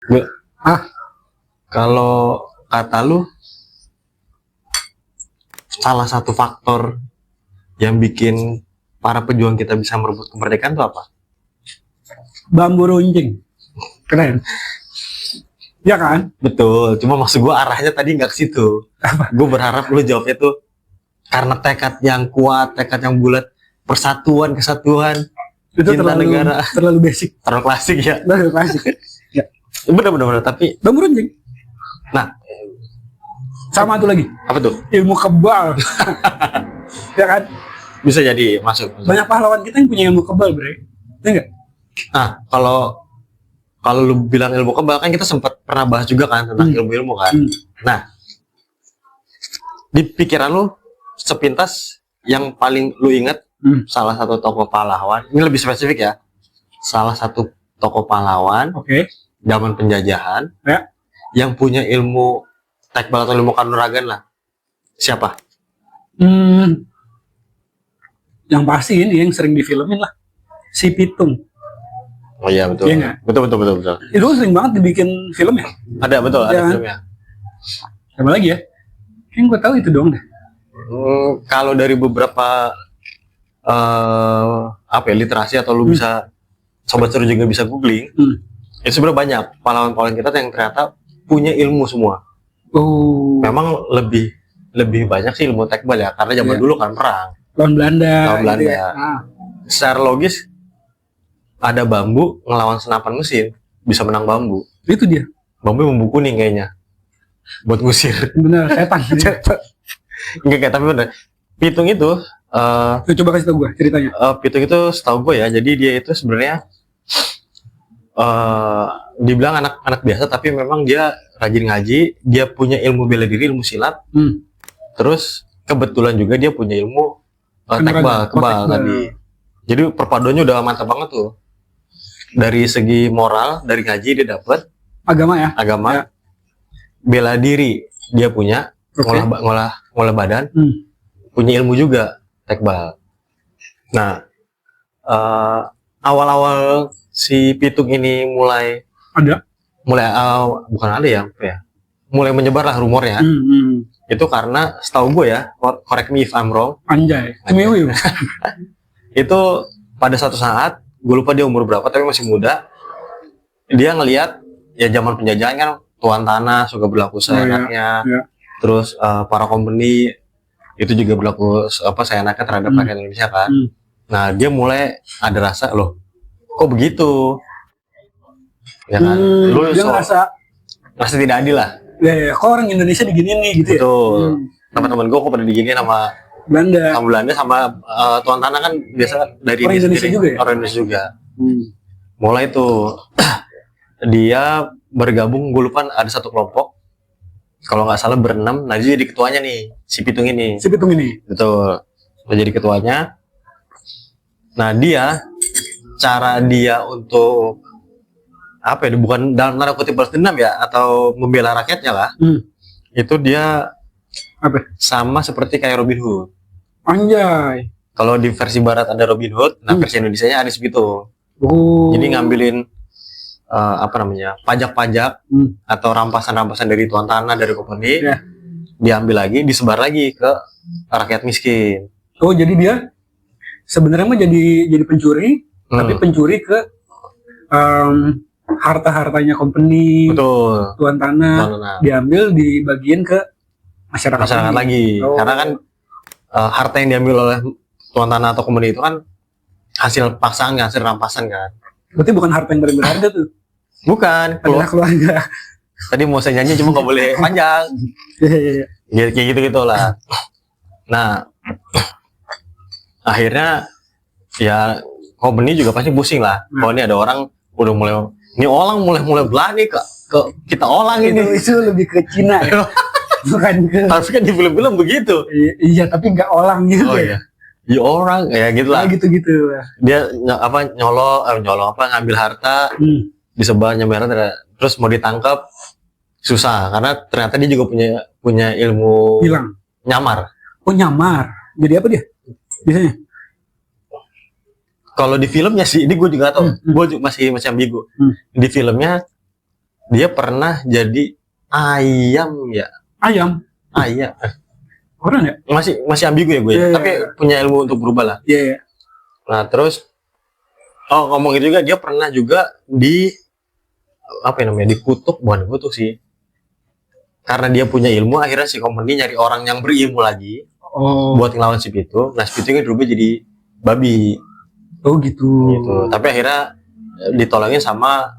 Nggak. Ah, Kalau kata lu, salah satu faktor yang bikin para pejuang kita bisa merebut kemerdekaan itu apa? bambu runcing. Keren. Ya kan? Betul, cuma maksud gue arahnya tadi nggak ke situ. Gue berharap lu jawabnya tuh karena tekad yang kuat, tekad yang bulat, persatuan, kesatuan, Itu cinta negara. terlalu basic. Terlalu klasik ya. Terlalu klasik. Ya. Bener-bener, tapi Bambu runcing. nah, Sama tuh lagi. apa tuh? Ilmu kebal. Ya kan? Bisa jadi masuk. Banyak pahlawan kita yang punya ilmu kebal, Bre. Ya enggak? Nah, kalau lu bilang ilmu kebal, kan kita sempat pernah bahas juga kan tentang ilmu-ilmu kan. Nah, di pikiran lu sepintas yang paling lu inget salah satu tokoh pahlawan, ini lebih spesifik ya, salah satu tokoh pahlawan Oke. zaman penjajahan Ya. yang punya ilmu tekbal atau ilmu kanuragan lah, siapa? Yang pasti ini yang sering difilmin lah. Si Pitung. Oh iya betul. Iya nggak? Betul. Itu sering banget dibikin film ya. Ada betul, ada Jangan. filmnya. Sama lagi ya. Yang gue tahu itu doang deh. Kalau dari beberapa apa ya, literasi atau lu bisa sobat seru juga bisa googling, itu sebenarnya banyak pahlawan-pahlawan kita yang ternyata punya ilmu semua. Oh. Memang lebih banyak sih ilmu tekbal ya, karena zaman Iya. dulu kan perang Lawan Belanda. lawan gitu Belanda. ya. Ah. Secara logis ada bambu ngelawan senapan mesin bisa menang bambu. Itu dia. Bambu bambu kuning kayaknya buat ngusir. Benar, setan. Enggak, tapi bener. Pitung itu Coba kasih tau gue ceritanya. Pitung itu setahu gue ya, jadi dia itu sebenarnya dibilang anak biasa, tapi memang dia rajin ngaji, dia punya ilmu bela diri, ilmu silat, terus kebetulan juga dia punya ilmu tekbal Tekbal. tadi. Jadi perpaduannya udah mantap banget tuh. Dari segi moral, dari ngaji dia dapat Agama ya. agama, Ya. bela diri dia punya, Oke. ngolah badan, punya ilmu juga tekbal. Nah, awal-awal si Pitung ini mulai bukan ada ya, apa ya, mulai menyebar lah rumornya. Itu karena setahu gue ya, correct me if I'm wrong, Anjay. Cemiwiu. itu pada suatu saat, gue lupa dia umur berapa tapi masih muda, dia ngelihat ya zaman penjajahan kan tuan tanah suka berlaku seenaknya, iya. terus para company itu juga berlaku seenaknya terhadap rakyat Indonesia kan. Nah dia mulai ada rasa, loh kok begitu ya kan, lu Dia ngerasa tidak adil lah. ya, kok orang Indonesia diginiin nih gitu ya. Betul. Teman-teman gue kok pada diginiin sama Belanda sama tuan tanah kan biasa dari orang Indonesia juga ya. Orang Indonesia juga. Mulai tuh dia bergabung, gue lupa ada satu kelompok kalau nggak salah berenam, nah dia jadi ketuanya nih si Pitung ini. Betul, dia jadi ketuanya. Nah dia cara dia untuk apa ya, bukan dalam tanda kutip balas dendam ya, atau membela rakyatnya lah, itu dia apa sama seperti kayak Robin Hood. Anjay. Kalau di versi barat ada Robin Hood, nah versi Indonesianya ada segitu. Jadi ngambilin pajak-pajak atau rampasan-rampasan dari tuan tanah, dari company, diambil lagi, disebar lagi ke rakyat miskin. Oh, jadi dia sebenarnya mah jadi pencuri, tapi pencuri ke harta-hartanya company. Betul. Tuan tanah diambil, dibagiin ke masyarakat lagi. Karena kan harta yang diambil oleh tuan tanah atau company itu kan hasil paksaan, hasil rampasan kan. Berarti bukan harta yang berharga tuh. Bukan, keluarga. Tadi mau saya nyanyi cuma nggak boleh panjang. Iya. Kayak gitu lah. Nah, akhirnya ya company juga pasti pusing lah. Kalau ini ada orang udah mulai berani ke kita orang ini. Itu lebih ke Cina ya. Bukan ke. Harusnya kan di film-film begitu. Iya, tapi nggak orang gitu. Oh iya. Ya orang ya gitulah. Gitu. Dia ngambil harta, disebar nyamber, terus mau ditangkap susah karena ternyata dia juga punya ilmu hilang, nyamar. Oh, nyamar. Jadi apa dia biasanya? Kalau di filmnya sih, ini gue juga tahu, gue masih ambigu. Di filmnya dia pernah jadi ayam ya. Ayam. Ayam. Orang ya? Masih ambigu ya gue. Iya, Tapi punya ilmu untuk berubah lah. Iya. Nah, terus ngomong gitu juga dia pernah juga dikutuk, bukan dikutuk sih. Karena dia punya ilmu, akhirnya si company nyari orang yang berilmu lagi buat ngelawan si Pitung. Nah, si Pitung kan berubah jadi babi. Oh gitu. Tapi akhirnya ditolongin sama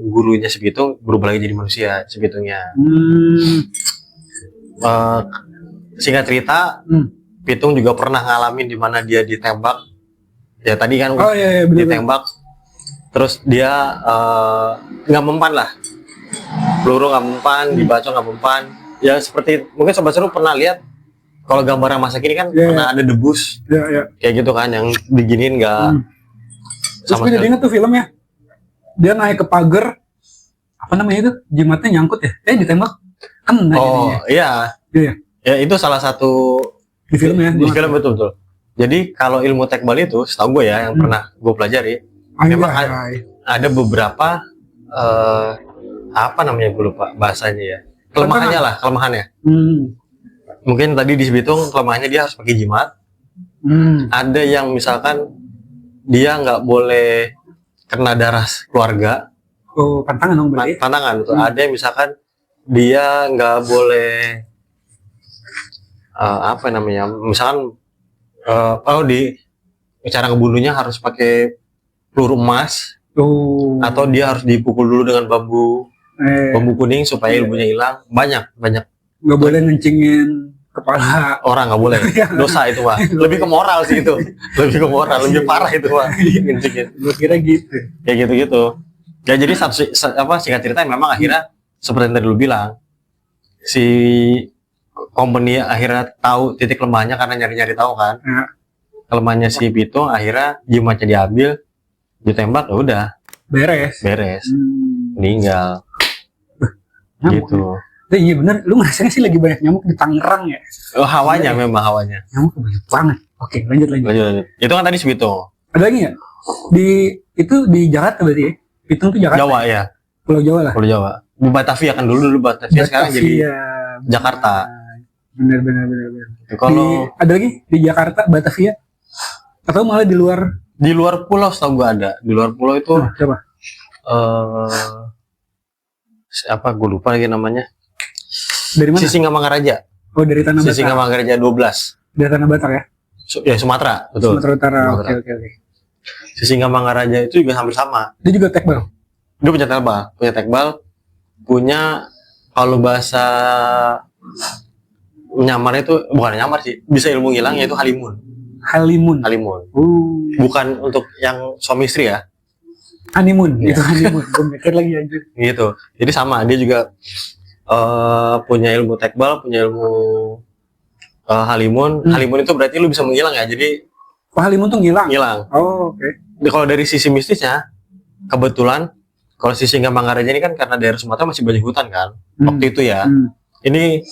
gurunya si Pitung, berubah lagi jadi manusia si Pitungnya. Singkat cerita, Pitung juga pernah ngalamin di mana dia ditembak. Ya tadi kan bener. ditembak, terus dia nggak mempan lah, peluru nggak mempan, dibacok nggak mempan. Ya seperti mungkin Sobat Seru pernah lihat kalau gambaran masa kini kan pernah ada debus, kayak gitu kan yang diginiin nggak. Terus gue jadi inget tuh filmnya, dia naik ke pagar, apa namanya itu, jimatnya nyangkut ya, ditembak kan. Iya. Ya itu salah satu di film ya. Di film betul. Jadi kalau ilmu tekbal itu, setahu gue ya, yang pernah gue pelajari, memang ada beberapa apa namanya, gue lupa bahasanya ya, kelemahannya. Mungkin tadi di Bitung kelemahannya dia harus pakai jimat. Ada yang misalkan dia nggak boleh kena darah keluarga. Pantangan dong berarti. Pantangan betul. Ada yang misalkan dia nggak boleh misalkan di cara ngebunuhnya harus pakai peluru emas, atau dia harus dipukul dulu dengan bambu kuning supaya ilmunya hilang. Banyak. Nggak boleh ngencingin kepala orang, nggak boleh. Dosa itu mah. Lebih ke moral sih itu. Lebih parah itu mah. Ngencingin. Gue kira gitu. Ya gitu. Ya jadi singkat cerita memang akhirnya seperti yang tadi lu bilang, si company akhirnya tahu titik lemahnya karena nyari-nyari tahu kan. Kelemahannya si Pitung, akhirnya jimatnya diambil, ditembak, ya udah beres. Meninggal. Gitu. Iya bener, lu ngerasanya sih lagi banyak nyamuk di Tangerang ya? Hawanya memang hawanya. Nyamuk banyak banget. Oke, lanjut. Itu kan tadi si Pitung. Ada lagi nggak? Itu di Jakarta berarti ya? Pitung tuh Jakarta. Jawa ya. Pulau Jawa lah. Pulau Jawa. Di Batavia kan dulu Batavia sekarang jadi Jakarta. Bener. Kalau ada lagi di Jakarta, Batavia, atau malah di luar pulau setahu gue ada. Di luar pulau itu siapa? Siapa gue lupa lagi namanya. Dari mana? Sisingamangaraja. Dari Tanah Batak. Sisingamangaraja 12. Dari Tanah Batak ya? Sumatera, betul. Sumatera Utara. Oke. Sisingamangaraja itu juga hampir sama. Dia juga tekbal. Dia punya tekbal, punya kalau bahasa nyamarnya itu bukan nyamar sih, bisa ilmu hilang, yaitu halimun. Bukan untuk yang suami istri ya. Honeymoon. Itu honeymoon. Gue mikir lagi anjir. Gitu. Jadi sama, dia juga punya ilmu tekbal, punya ilmu halimun. Halimun itu berarti lu bisa menghilang ya. Jadi halimun tuh ngilang. Oh, oke. Kalau dari sisi mistisnya, kebetulan kalau Sisingamangaraja ini kan karena daerah Sumatera masih banyak hutan kan. Waktu itu ya. Ini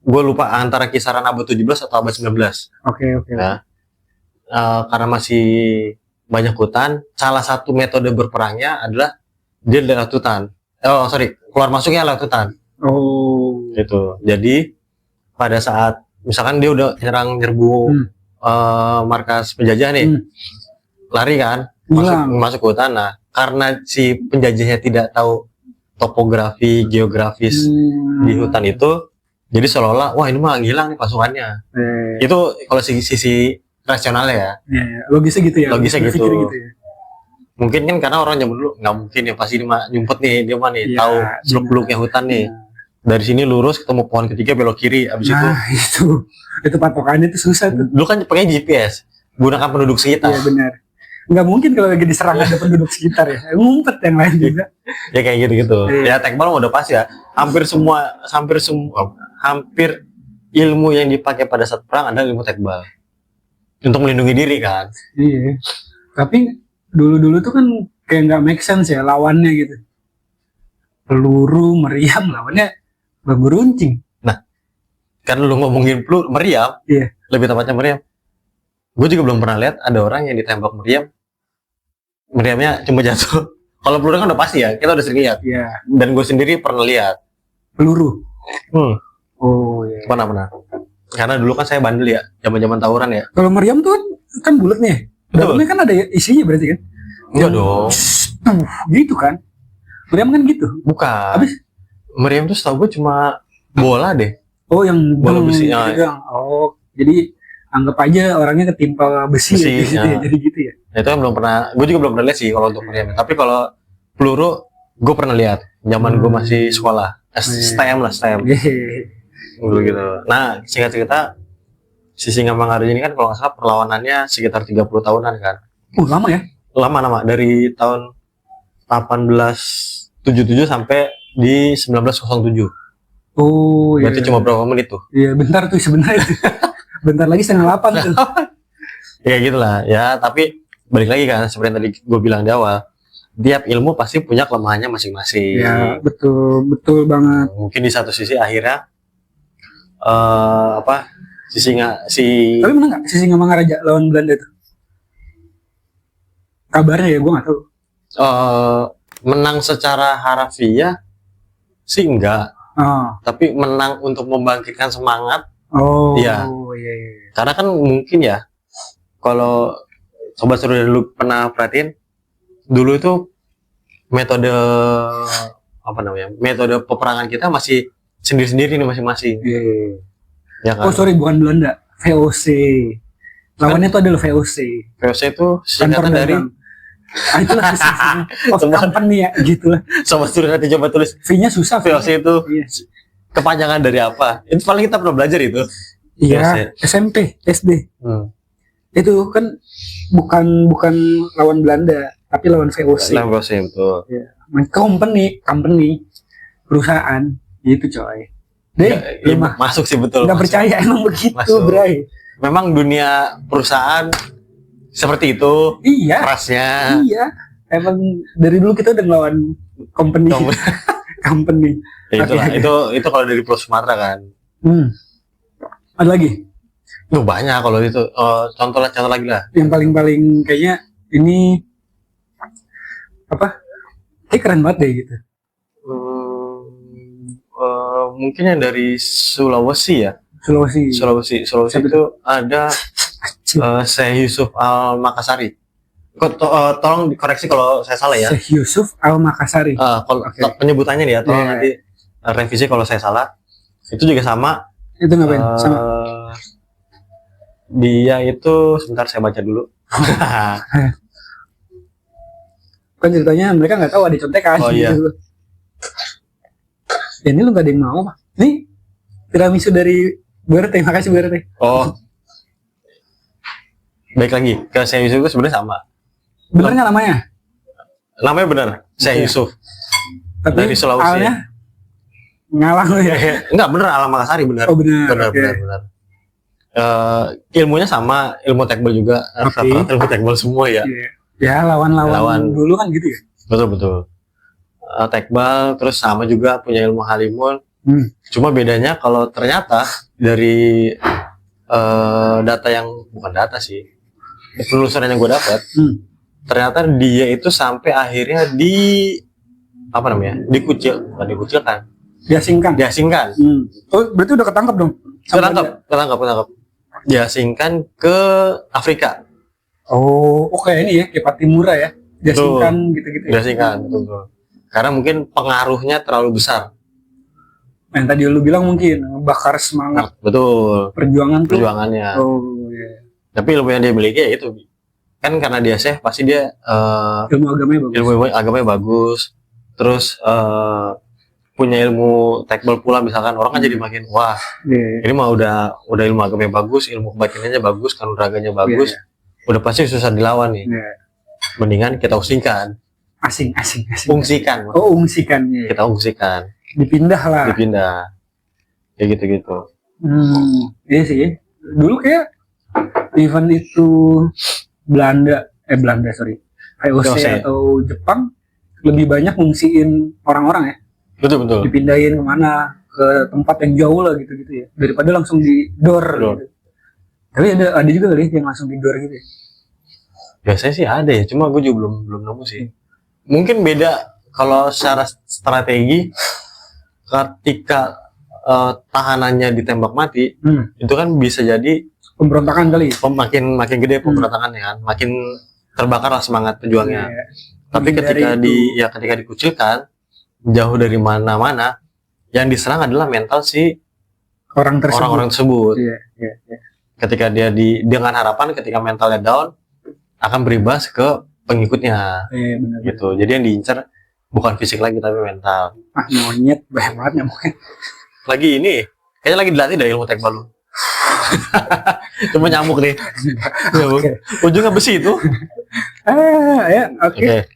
gue lupa antara kisaran abad 17 atau abad 19. Oke. Nah, karena masih banyak hutan, salah satu metode berperangnya adalah dia lewat hutan. Keluar masuknya lewat hutan. Gitu. Jadi pada saat misalkan dia udah nyerbu markas penjajah nih, lari kan, masuk ke hutan. Nah, karena si penjajahnya tidak tahu topografi, geografis di hutan itu, jadi seolah-olah wah ini mah hilang nih pasukannya. Itu kalau sisi rasionalnya ya. Logisnya gitu ya. Logisnya gitu ya. Mungkin kan karena orang zaman dulu nggak mungkin ya, pasti dia nyumpet nih, dia mah nih tahu seluk-beluknya hutan nih. Dari sini lurus ketemu pohon ketiga belok kiri, abis itu patokannya itu susah tuh. Dulu kan pakai GPS, gunakan penduduk sekitar. Iya benar. Nggak mungkin kalau lagi diserang ada penduduk sekitar ya, ngumpet yang lain juga. Ya kayak gitu. Ya tekbal udah pas ya. Hampir ilmu yang dipakai pada saat perang adalah ilmu tekbal. Untuk melindungi diri kan. Iya. Tapi dulu tuh kan kayak nggak make sense ya lawannya gitu. Peluru, meriam, lawannya bambu runcing. Nah, kan lu ngomongin peluru, meriam. Iya. Lebih tepatnya meriam. Gue juga belum pernah lihat ada orang yang ditembak meriamnya cuma jatuh. Kalau peluru kan udah pasti ya, kita udah sering lihat. Iya. Dan gue sendiri pernah lihat. Peluru. Oh iya. Pernah. Karena dulu kan saya bandel ya, zaman-zaman tawuran ya. Kalau meriam tuh kan bulat nih. Betul. Dalamnya kan ada isinya berarti kan? Iya dong. Gitu kan? Meriam kan gitu. Bukan. Habis? Meriam tuh setahu gue cuma bola deh. Oh yang Bola besi. Oh jadi anggap aja orangnya ketimpa besi ya, gitu ya. Jadi gitu ya. Nah, itu kan belum pernah. Gue juga belum pernah lihat sih kalau untuk meriam. Tapi kalau peluru, gue pernah lihat. Zaman gue masih sekolah. STM lah, STM. Dulu gitu. Nah, singkat cerita, si Singamangaraja ini kan kalau nggak salah perlawanannya sekitar 30 tahunan kan. Lama ya? Lama. Dari tahun 1877 sampai di 1907. Oh iya. Berarti cuma berapa menit tuh? Iya bentar tuh sebenarnya. Bentar lagi 7:30 tuh. Ya gitulah. Ya, tapi balik lagi kan, seperti yang tadi gue bilang di awal. Tiap ilmu pasti punya kelemahannya masing-masing. Ya betul banget. Mungkin di satu sisi akhirnya Tapi menang nggak si Singamangaraja lawan Belanda itu? Kabarnya ya gue nggak tahu. Menang secara harafiah sih enggak, tapi menang untuk membangkitkan semangat. Iya. Karena kan mungkin ya, kalau sobat seru dulu pernah perhatiin, dulu itu metode metode peperangan kita masih sendiri-sendiri nih masing-masing. Ya kan? Oh sorry, bukan Belanda, VOC. Lawannya itu adalah VOC. VOC itu singkatan dari itulah company ya, gitulah. Sobat seru nanti coba tulis. V-nya susah. VOC itu kepanjangan dari apa? Itu paling kita pernah belajar itu. Iya, SMP, SD. Itu kan bukan lawan Belanda, tapi lawan VOC. Lawan VOC betul. Iya. Company, perusahaan, gitu coy. Deh, masuk sih betul. Nggak percaya emang begitu, Bray. Memang dunia perusahaan seperti itu. Iya. Kerasnya. Iya. Emang dari dulu kita udah ngelawan company. Ya, itu kalau dari Pulau Sumatera kan. Ada lagi? Tuh banyak kalau itu. Contoh lagi lah. Yang paling kayaknya ini apa? Kayak keren banget deh gitu. Mungkin yang dari Sulawesi ya. Sulawesi itu ada Syekh Yusuf Al-Makassari. Tolong dikoreksi kalau saya salah ya. Syekh Yusuf Al-Makassari. Penyebutannya nih ya, tolong nanti revisi kalau saya salah. Itu juga sama. Itu ngapain? Sama. Dia itu sebentar saya baca dulu. Kan ceritanya mereka nggak tahu ada contekan. Oh iya. Gitu. Ya, ini lu gak ada yang mau apa? Nih tiramisu dari BRT, makasih BRT. Oh. Baik lagi, ke Syekh Yusuf itu sebenarnya sama. Bener nggak namanya? Namanya benar, Syekh Yusuf. Tapi dari Sulawesi. Ngalah lu ya? Enggak, bener Al-Makassari benar. Oh benar. Benar. Ilmunya sama, ilmu tekbal juga. Ilmu tekbal semua ya. Ya lawan dulu kan gitu ya. Betul. Tekbal, terus sama juga punya ilmu halimun. Cuma bedanya kalau ternyata dari data yang bukan data sih, penelusuran yang gue dapat, ternyata dia itu sampai akhirnya dikucilkan. Diasingkan. Oh berarti udah ketangkap dong? Ketangkap. Diasingkan ke Afrika. Oh, kayak ini ya, kayak Patimura ya. Diasingkan gitu-gitu. Diasingkan, betul. Karena mungkin pengaruhnya terlalu besar. Yang tadi lu bilang mungkin bakar semangat. Betul. Perjuangannya. Oh iya. Tapi ilmu yang dia miliki ya itu. Kan karena dia Syekh, pasti dia ilmu agamanya bagus. Terus punya ilmu tekbal pula, misalkan orang kan jadi makin wah. Ini mah udah ilmu agamanya bagus, ilmu kebatinannya bagus, kanuraganya bagus. Udah pasti susah dilawan nih. Mendingan kita usingkan. Asing. Ungsikan. Oh, ungsikan. Ya. Kita ungsikan. Dipindah. Kayak gitu. Iya sih. Dulu kayak event itu VOC atau Jepang lebih banyak ngungsiin orang-orang ya. Betul. Dipindahin kemana, ke tempat yang jauh lah gitu ya. Daripada langsung di door. Gitu. Tapi ada juga kali yang langsung di door gitu ya. Biasanya sih ada ya, cuma gue juga belum nemu sih. mungkin beda kalau secara strategi ketika tahanannya ditembak mati, itu kan bisa jadi Pemberontakan kali. makin gede pemberontakannya kan, makin terbakar lah semangat pejuangnya. Iya. Tapi ketika dikucilkan jauh dari mana-mana, yang diserang adalah mental si orang-orang tersebut. Iya. Ketika dia dengan harapan ketika mentalnya down akan beribas ke pengikutnya. Iya, benar. Gitu. Jadi yang diincar bukan fisik lagi tapi mental. Monyet banyak banget nyamuknya. Lagi ini kayaknya lagi dilatih dari ilmu tekbal lu. Cuma nyamuk nih. Oke. Ujungnya besi itu. Ya, oke.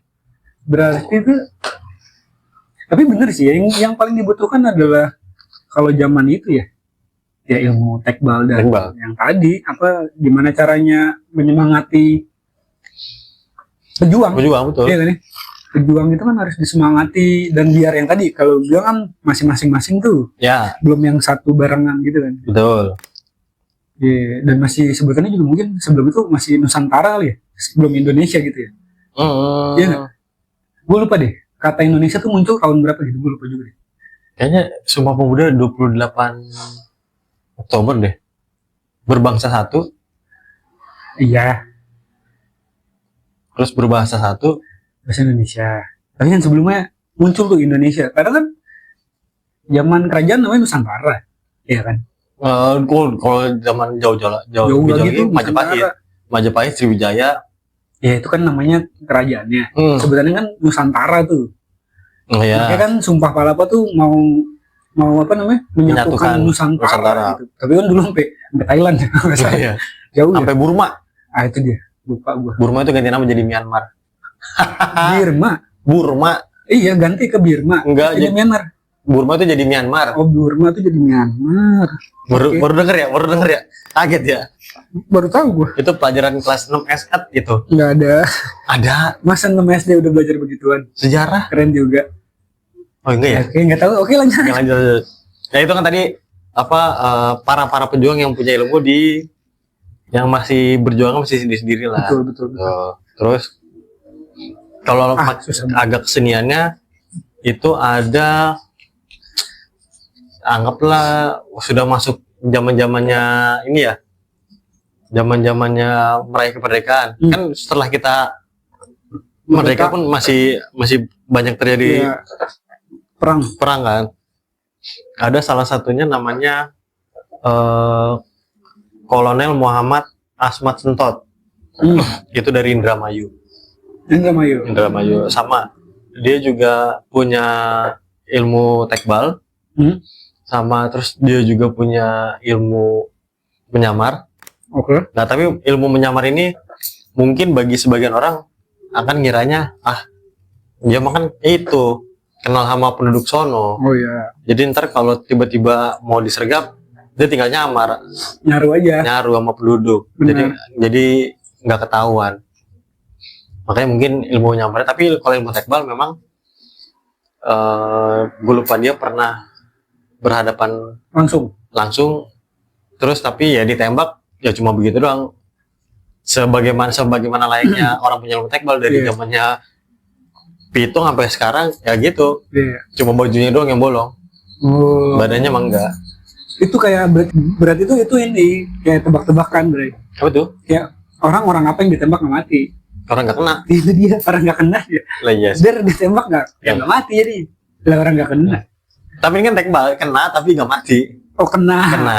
Berarti itu, tapi bener sih yang paling dibutuhkan adalah kalau zaman itu ya ilmu tekbal dan yang tadi gimana caranya menyemangati pejuang betul. Iya kan nih? Pejuang itu kan harus disemangati, dan biar yang tadi kalau bilang kan masing-masing tuh ya, belum yang satu barengan gitu kan. Betul. Yeah, dan masih sebutannya juga mungkin sebelum itu masih Nusantara kali ya, sebelum Indonesia gitu ya. Iya nggak? Gue lupa deh, kata Indonesia tuh muncul tahun berapa gitu, gue lupa juga deh. Kayaknya Sumpah Pemuda 28 Oktober deh. Berbangsa satu. Iya. Terus berbahasa satu. Bahasa Indonesia. Tapi kan sebelumnya muncul tuh Indonesia. Karena kan zaman kerajaan namanya Nusantara, iya kan? Kalau zaman jauh gitu, Majapahit, Sriwijaya. Ya itu kan namanya kerajaannya. Sebenarnya kan Nusantara tuh. Iya. Ya kan Sumpah Palapa tuh mau menyatukan Nusantara. Gitu. Tapi kan dulu sampai Thailand. Iya. Jauh. Sampai Burma. Itu dia. Lupa gua. Burma itu ganti nama jadi Myanmar. Burma. Iya, ganti ke Birma. Enggak, jadi Myanmar. Burma itu jadi Myanmar. Oh, Burma itu jadi Myanmar. Baru denger ya? Kaget ya? Baru tahu gua. Itu pelajaran kelas 6 SD gitu. Enggak ada. Ada. Masa 6 SD udah belajar begituan? Sejarah. Keren juga. Oh, enggak ya? Oke, enggak tahu. Oke, lanjut. Ya itu kan tadi para pejuang yang punya ilmu yang masih berjuang masih sendiri-sendiri lah. Betul. Terus kalau agak keseniannya itu ada, anggaplah sudah masuk zaman-zamannya ini ya, zaman-zamannya meraih kemerdekaan. Kan setelah kita merdeka pun masih banyak terjadi perang kan. Ada salah satunya namanya Kolonel Muhammad Asmat Sentot. Itu dari Indramayu. Sama dia juga punya ilmu tekbal. Sama terus dia juga punya ilmu menyamar. Oke. Nah, tapi ilmu menyamar ini mungkin bagi sebagian orang akan ngiranya dia makan itu kenal sama penduduk sono. Oh iya. Jadi ntar kalau tiba-tiba mau disergap, dia tinggal nyamar. Nyaru sama penduduk. Bener. Jadi nggak ketahuan. Makanya mungkin ilmu nyamar. Tapi kalau ilmu tekbal memang gue lupa dia pernah berhadapan langsung. Terus tapi ya ditembak ya cuma begitu doang. Sebagaimana layaknya orang punya ilmu tekbal dari zamannya Pitung sampai sekarang ya gitu. Cuma bajunya doang yang bolong. Badannya emang enggak. Itu kayak berarti itu ini kayak tebak-tebakan, Bre. Apa tuh? Kayak orang apa yang ditembak nggak mati. Orang nggak kena. Itu dia, orang nggak kena ya. Lah yes. Biar ditembak nggak mati jadi. Lah orang nggak kena. Tapi ini kan tekbal, kena tapi nggak mati. Oh kena. Kena.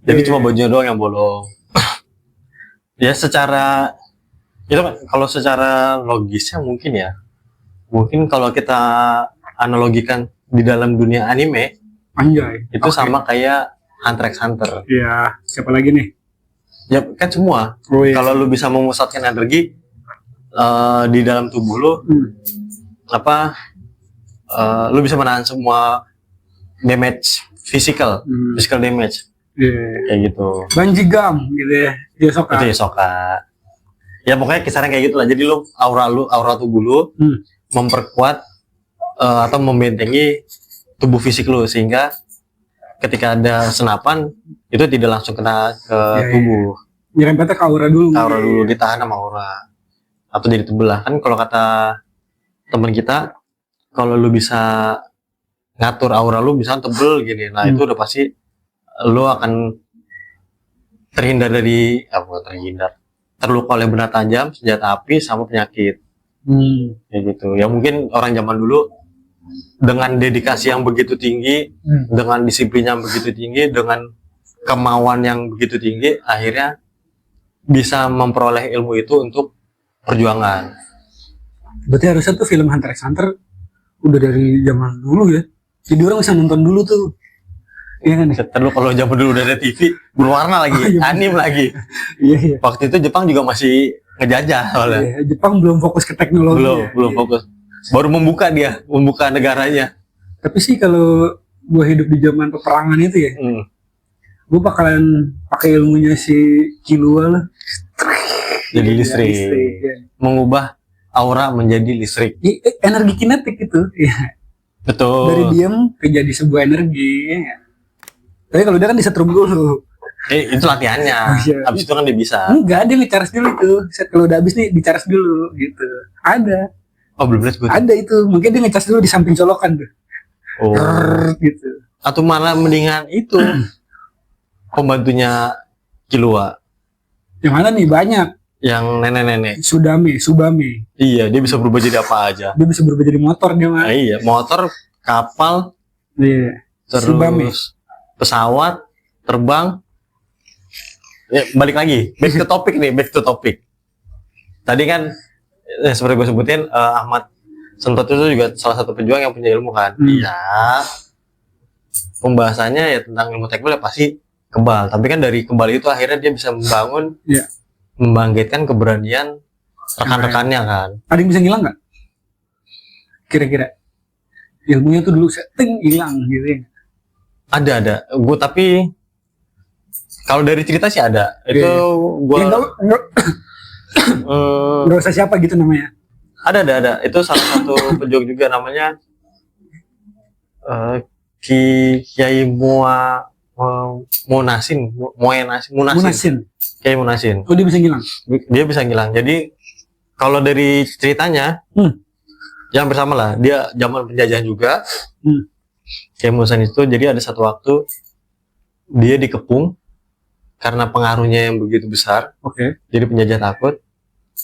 Jadi cuma bajunya doang yang bolong. Ya itu kalau secara logisnya mungkin kalau kita analogikan di dalam dunia anime, itu sama kayak Hunter x Hunter. Iya, siapa lagi nih? Ya kan semua. Kalau lu bisa memusatkan energi di dalam tubuh lu, lu bisa menahan semua damage physical damage. Kayak gitu. Banji gam gitu ya. Itu Hisoka. Ya pokoknya kisaran kayak gitu lah. Jadi lu aura tubuh lu memperkuat atau membentengi tubuh fisik lu sehingga ketika ada senapan itu tidak langsung kena ke tubuh. Nyerempetnya ke aura dulu. Aura dulu ditahan sama aura. atau jadi tebel lah. Kan kalau kata teman kita, kalau lu bisa ngatur aura lu bisa tebel gini, nah itu udah pasti lu akan terhindar dari terluka oleh benda tajam, senjata api, sama penyakit. Kayak gitu. Ya mungkin orang zaman dulu dengan dedikasi yang begitu tinggi, dengan disiplin yang begitu tinggi, dengan kemauan yang begitu tinggi, akhirnya bisa memperoleh ilmu itu untuk perjuangan. Berarti harusnya tuh film Hunter x Hunter udah dari zaman dulu ya. Jadi orang bisa nonton dulu tuh. Iya kan? Terus kalau zaman dulu udah ada TV berwarna lagi, anime lagi. Iya. Waktu itu Jepang juga masih ngejajah soalnya. Iya, Jepang belum fokus ke teknologi. Belum fokus. Baru membuka negaranya. Tapi sih kalau gue hidup di zaman peperangan itu ya, gue bakalan pakai ilmunya si Killua lah. Jadi listrik. Ya. Mengubah aura menjadi listrik. Energi kinetik itu. Iya. Betul. Dari diam ke jadi sebuah energi. Ya. Tapi kalau dia kan disetrum dulu. Itu latihannya. Habis itu kan dia bisa. Enggak, dia nge-charge dulu itu. Kalau udah habis nih di-charge dulu gitu. Ada. Oh, belum lihat gue. Ada itu. Mungkin dia nge-charge dulu di samping colokan tuh. Oh. Gitu. Atau malah mendingan itu pembantunya Killua. Yang mana nih? Banyak. Yang nenek-nenek. Subame. Iya, dia bisa berubah jadi apa aja. Dia bisa berubah jadi motor dia mah. Iya, motor, kapal, terus Subame. Pesawat, terbang. Ya, balik lagi, back to topic. Tadi kan seperti gue sebutin, Ahmad Sentot itu juga salah satu pejuang yang punya ilmu kan. Iya. Pembahasannya ya tentang ilmu tekbal ya pasti kebal. Tapi kan dari kebal itu akhirnya dia bisa membangun, membangkitkan keberanian rekan-rekannya kan. Ada yang bisa ngilang nggak? Kira-kira ilmunya tuh dulu setting hilang gitu ya? Ada. Gue tapi kalau dari cerita sih ada. Itu gue nggak usah siapa gitu namanya. Ada. Itu salah satu pejuang juga namanya Kiai Munasin. Kiai Munasin. Oh, dia bisa ngilang. Dia bisa ngilang. Jadi kalau dari ceritanya, yang bersama lah. Dia zaman penjajahan juga. Kiai Munasin itu jadi ada satu waktu dia dikepung karena pengaruhnya yang begitu besar. Jadi penjajah takut.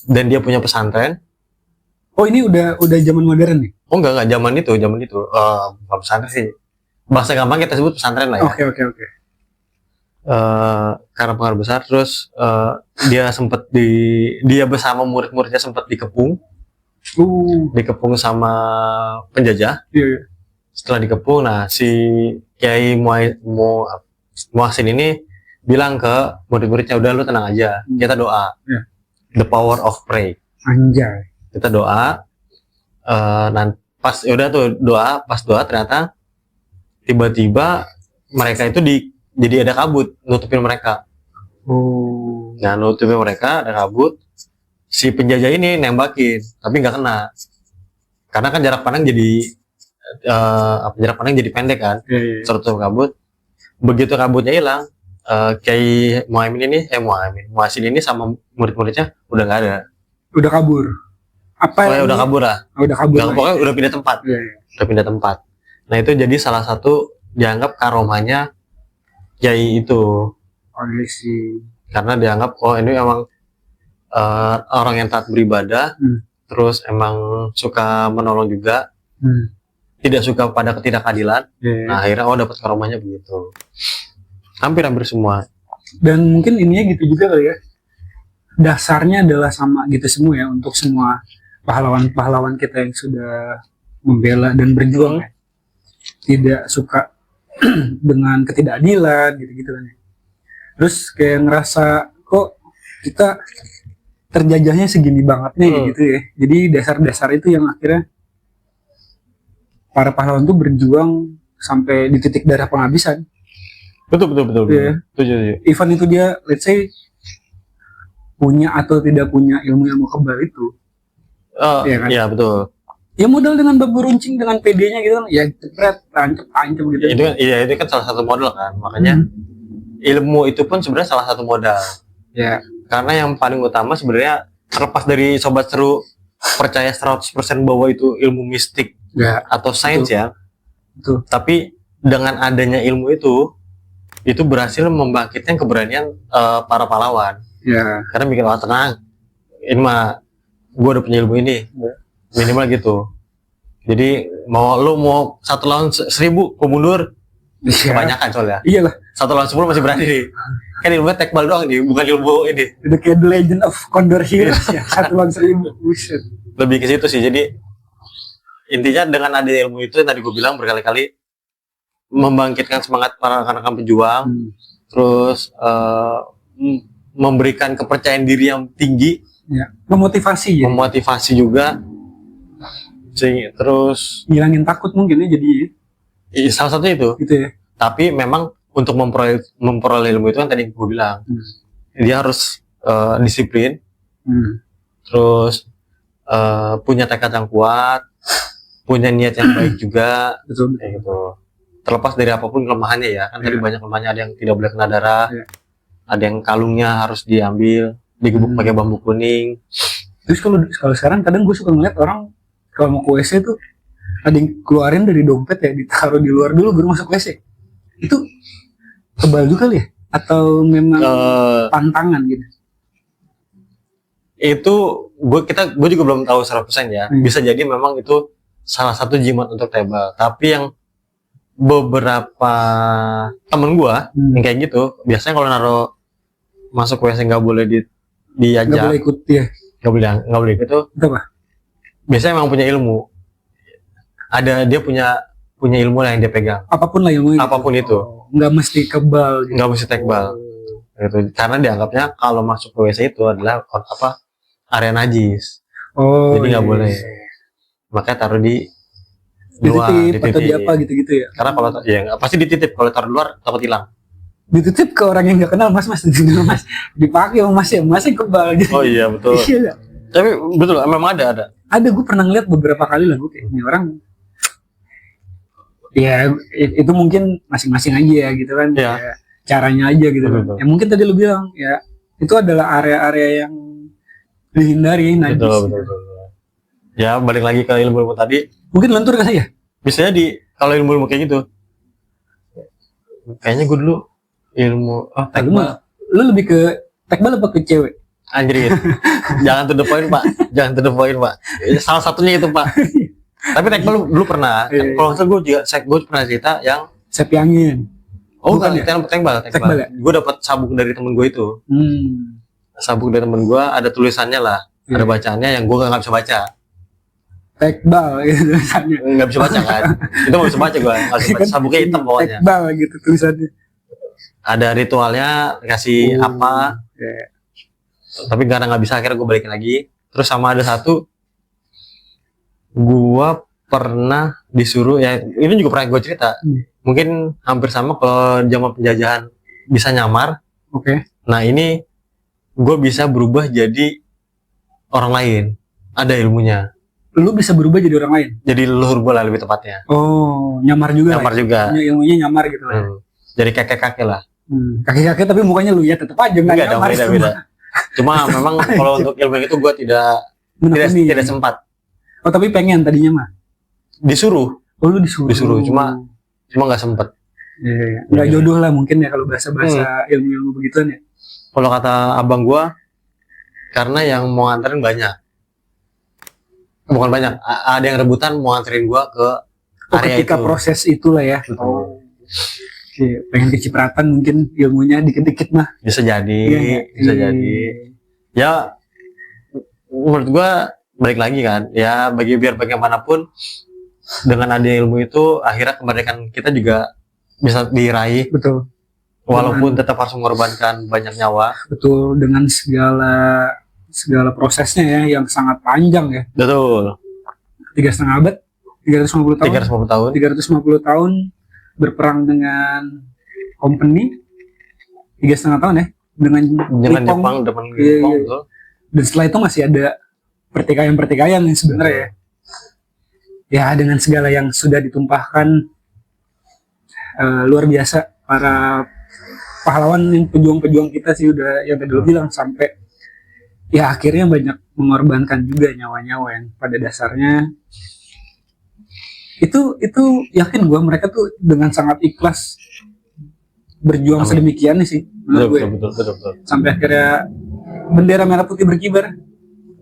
Dan dia punya pesantren. Oh, ini udah zaman modern nih? Oh enggak zaman itu. Bukan pesantren sih. Bahasa gampang kita sebut pesantren lah ya. Oke. Karena pengaruh besar, terus dia bersama murid-muridnya sempat dikepung. Dikepung sama penjajah. Iya. Setelah dikepung, nah si Kiai Muhsin ini bilang ke murid-muridnya, udah lu tenang aja, kita doa. The power of pray. Anjay. Kita doa. Pas doa ternyata tiba-tiba mereka itu jadi ada kabut nutupin mereka. Nah, nutupin mereka ada kabut. Si penjajah ini nembakin, tapi nggak kena. Karena kan jarak pandang jadi pendek kan. Tertutup kabut. Begitu kabutnya hilang, Kiai Muhsin ini sama murid-muridnya udah nggak ada. Udah kabur. Udah kabur lah. Pokoknya udah pindah tempat. Udah pindah tempat. Nah, itu jadi salah satu dianggap karomahnya Kiai itu. Karena dianggap ini emang orang yang taat beribadah, terus emang suka menolong juga, tidak suka pada ketidakadilan. Nah, akhirnya dapat karomahnya begitu. Hampir semua. Dan mungkin ininya gitu juga kali ya. Dasarnya adalah sama gitu semua ya, untuk semua pahlawan-pahlawan kita yang sudah membela dan berjuang. Tidak suka dengan ketidakadilan gitu-gitu kan. Terus kayak ngerasa kok kita terjajahnya segini banget nih gitu ya. Jadi dasar-dasar itu yang akhirnya para pahlawan tuh berjuang sampai di titik darah penghabisan. Betul. Yeah. Even itu dia, let's say, punya atau tidak punya ilmu kebal itu. Iya kan? Iya, betul. Ya modal dengan babu runcing dengan PD-nya gitu kan, ya cepret, tancap gitu. Itu kan salah satu modal kan, makanya ilmu itu pun sebenarnya salah satu modal. Ya. Karena yang paling utama sebenarnya terlepas dari Sobat Seru percaya 100% bahwa itu ilmu mistik Ya, atau sains ya, betul. tapi dengan adanya ilmu itu berhasil membangkitkan keberanian para pahlawan. Ya, Karena mikir, wah tenang, ini mah gue udah punya ilmu ini, minimal gitu. Jadi mau 1 lawan 1000 gue mundur, kebanyakan soalnya. Iyalah. 1 lawan 10 masih berani nih. Kan ilmunya tekbal doang nih, bukan ilmu ini. Udah kayak The Legend of Condor Heroes ya, 1 lawan 1000. Buset. Lebih ke situ sih. Jadi intinya dengan adanya ilmu itu yang tadi gue bilang berkali-kali membangkitkan semangat para rekan-rekan pejuang, terus memberikan kepercayaan diri yang tinggi, ya, memotivasi ya. Memotivasi juga, terus ngilangin takut mungkin ya, jadi salah satu itu. Gitu ya. Tapi memang untuk memperoleh ilmu itu kan tadi gue bilang, dia harus disiplin, terus punya tekad yang kuat, punya niat yang baik juga. Betul. Kayak gitu. Terlepas dari apapun kelemahannya ya, kan tadi banyak kelemahannya, ada yang tidak boleh kena darah, ada yang kalungnya harus diambil, digebuk pakai bambu kuning. Terus kalau sekarang kadang gue suka ngeliat orang kalau mau ke WC tuh ada yang keluarin dari dompet ya, ditaruh di luar dulu baru masuk WC. Itu tebal juga ya? Atau memang pantangan gitu? Itu gue juga belum tahu 100% ya. Bisa jadi memang itu salah satu jimat untuk tebal. Tapi yang beberapa temen gue yang kayak gitu, biasanya kalau naruh masuk WC nggak boleh diajak, nggak boleh ikut ya, nggak boleh ikut tuh. Apa? Biasanya memang punya ilmu. Dia punya ilmu yang dia pegang. Apapun lah ilmu. Apapun itu. Nggak mesti kebal. Gitu. Nggak mesti tekbal. Gitu. Karena dianggapnya kalau masuk ke WC itu adalah area najis. Jadi nggak boleh. Makanya taruh di luar, dititip atau di apa gitu-gitu ya. Karena kalau ya pasti dititip, kalau taruh di luar takut hilang. Dititip ke orang yang nggak kenal, mas mas dipakai sama mas yang kebal gitu. Oh iya betul. Iya. Tapi betul memang ada gue pernah ngeliat beberapa kali lah, gue kayak ini orang ya itu mungkin masing-masing aja ya gitu kan ya. Caranya aja gitu kan. Ya mungkin tadi lu bilang ya itu adalah area-area yang dihindari najis. Betul. Ya balik lagi ke ilmu tadi, mungkin lentur kali ya. Biasanya kalau ilmu kayak gitu kayaknya gue dulu ilmu tekbal. Lu lebih ke tekbal apa ke cewek? Anjir, jangan to the point pak. Salah satunya itu pak. Tapi tekbal dulu pernah. Kalau nggak gue pernah cerita yang sapi angin. Oh bukan ya? Tekbal. Ya? Gue dapat sabuk dari temen gue itu. Sabuk dari temen gue, ada tulisannya lah, ada bacaannya yang gue nggak bisa baca. Tekbal gitu tulisannya. Nggak bisa baca kan? Itu nggak bisa baca gue. Sabuknya hitam bawahnya. Tekbal gitu tulisannya. Ada ritualnya, kasih apa? Tapi karena nggak bisa, akhirnya gue balikin lagi. Terus sama ada satu, gue pernah disuruh ya, ini juga pernah gue cerita. Mungkin hampir sama kalau zaman penjajahan bisa nyamar. Nah ini gue bisa berubah jadi orang lain, ada ilmunya. Lu bisa berubah jadi orang lain? Jadi leluhur gue lah lebih tepatnya. Oh, nyamar juga. Juga. Ilmunya nyamar gitu lah. Jadi kakek-kakek lah. Kakek-kakek tapi mukanya lu ya tetap aja nggak nyamar. Beda. Cuma memang kalau untuk ilmu itu gue tidak sempat. Oh tapi pengen tadinya mah? Disuruh. Oh lu disuruh. Cuma nggak sempet. Nggak jodoh lah mungkin ya kalau bahasa ilmu-ilmu begituan ya. Kalau kata abang gue, karena yang mau nganterin banyak. Bukan banyak, ada yang rebutan mau nganterin gue ke area ketika itu. Proses itulah ya. Pengen kecipratan mungkin ilmunya dikit-dikit mah. Bisa jadi. Ya menurut gua balik lagi kan, ya biar bagaimanapun dengan ada ilmu itu akhirnya kemerdekaan kita juga bisa diraih. Betul. Walaupun tetap harus mengorbankan banyak nyawa. Betul, dengan segala prosesnya ya yang sangat panjang ya. Betul. 3,5 abad, 350 tahun. 350 tahun berperang dengan company 3,5 tahun ya dengan Jepang betul. Dan setelah itu masih ada pertikaian yang sebenarnya ya dengan segala yang sudah ditumpahkan, luar biasa para pahlawan yang pejuang-pejuang kita sih udah yang tadi lo bilang sampai ya akhirnya banyak mengorbankan juga nyawa-nyawa yang pada dasarnya itu yakin gue mereka tuh dengan sangat ikhlas berjuang sedemikian sih menurut gue. Betul. Sampai akhirnya bendera merah putih berkibar.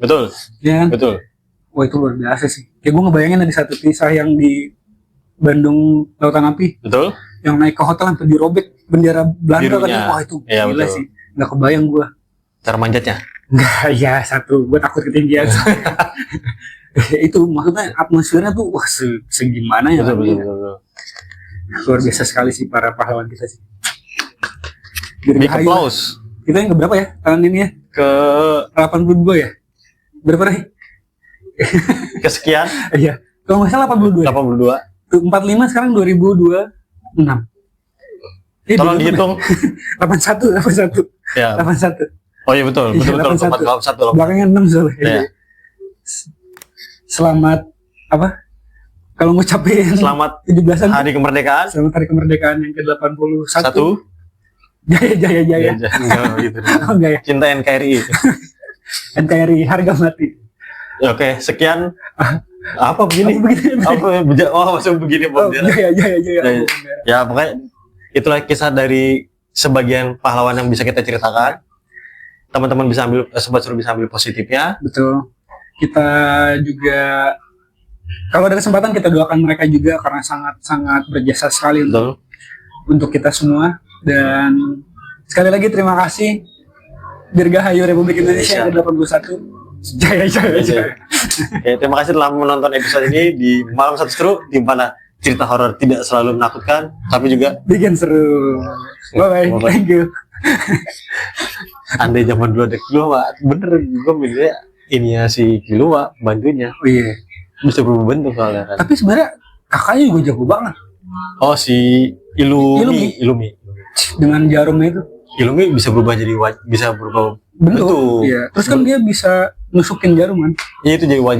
Betul. Ya kan? Betul. Wah itu luar biasa sih. Kayak gue ngebayangin ada satu kisah yang di Bandung Lautan Api. Betul. Yang naik ke hotel sampai dirobek bendera Belanda kan. Wah itu gila sih. Nggak kebayang gue. Cara manjatnya? Enggak, ya satu. Gue takut ketinggian. Itu maksudnya atmosfernya tuh wah segimana ya. Betul. Luar biasa sekali sih para pahlawan kita sih. Big applause. Kita yang keberapa ya tahun ini ya? Ke 82 ya? Berapa nih? Kesekian? Iya. Kalau nggak salah 82. 82. 45 sekarang 2026. Tolong dihitung. 81. Ya. 81. Oh iya betul. 81. Belakangnya 6 soalnya. Ya. Selamat apa? Kalau ngucapin selamat 17-an hari kemerdekaan. Selamat hari kemerdekaan yang ke-81. Satu. Jaya. Enggak gitu. Oh, enggak ya. Cinta NKRI. NKRI harga mati. Oke, sekian. Apa begini? Maksud begini Jaya. Ya, pokoknya itulah kisah dari sebagian pahlawan yang bisa kita ceritakan. Teman-teman bisa ambil, sobat seru bisa ambil positifnya. Betul. Kita juga kalau ada kesempatan kita doakan mereka juga karena sangat berjasa sekali untuk kita semua. Dan sekali lagi terima kasih Dirgahayu Republik Indonesia ke-81. Jaya. Oke, terima kasih telah menonton episode ini di Malam Satu Seru, di mana cerita horor tidak selalu menakutkan, tapi juga bikin seru. Bye. Thank you. Andai zaman dulu ada Kilua, bener gue milihnya ininya si Kilua bantuinnya. Oh iya. Bisa berubah bentuk soalnya kan. Tapi sebenarnya kakaknya juga jago banget. Oh si Ilumi. Dengan jarumnya itu. Ilumi bisa berubah bentuk. Iya. Terus kan dia bisa nusukin jarum kan. Iya itu jadi wajah.